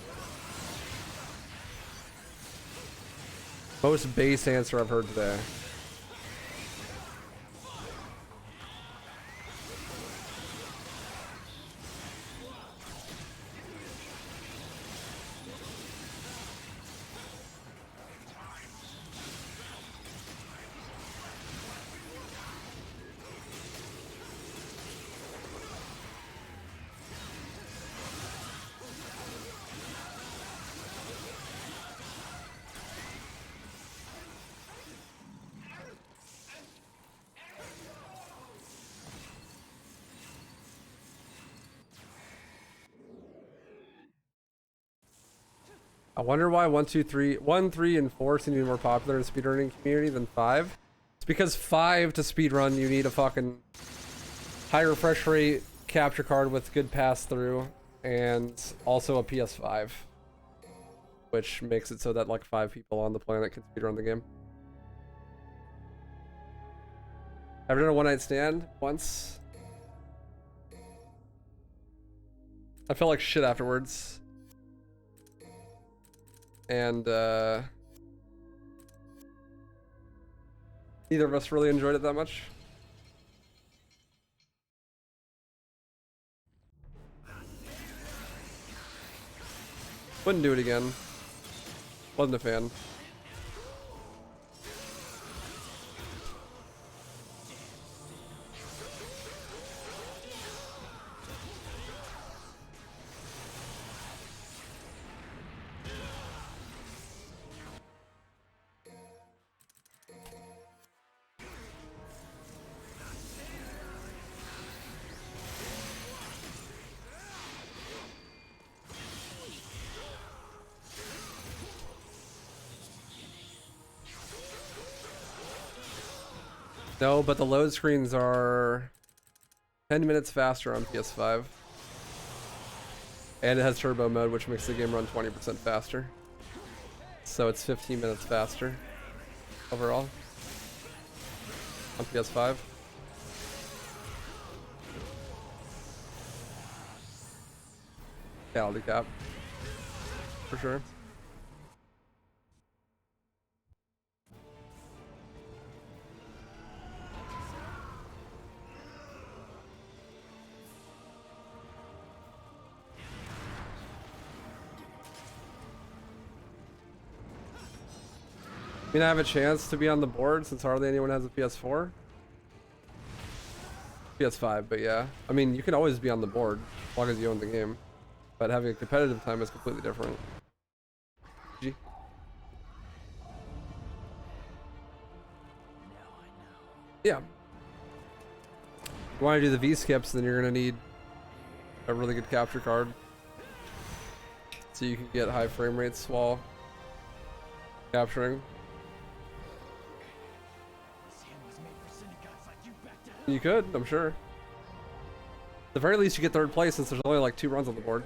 Most base answer I've heard today. I wonder why 1, 2, 3, 1, 3, and 4 seem to be more popular in the speedrunning community than 5. It's because 5 to speedrun, you need a fucking high refresh rate capture card with good pass through, and also a PS5, which makes it so that like 5 people on the planet can speedrun the game. Ever done a one night stand? Once. I felt like shit afterwards. And neither of us really enjoyed it that much. Wouldn't do it again. Wasn't a fan. No, but the load screens are 10 minutes faster on PS5. And it has turbo mode, which makes the game run 20% faster. So it's 15 minutes faster overall on PS5. Quality cap, for sure. I mean, I have a chance to be on the board since hardly anyone has a PS4. PS5, but yeah. I mean, you can always be on the board as long as you own the game. But having a competitive time is completely different. G. Yeah. You want to do the V-skips, then you're going to need a really good capture card. So you can get high frame rates while capturing. You could, I'm sure. At the very least, you get third place since there's only like 2 runs on the board.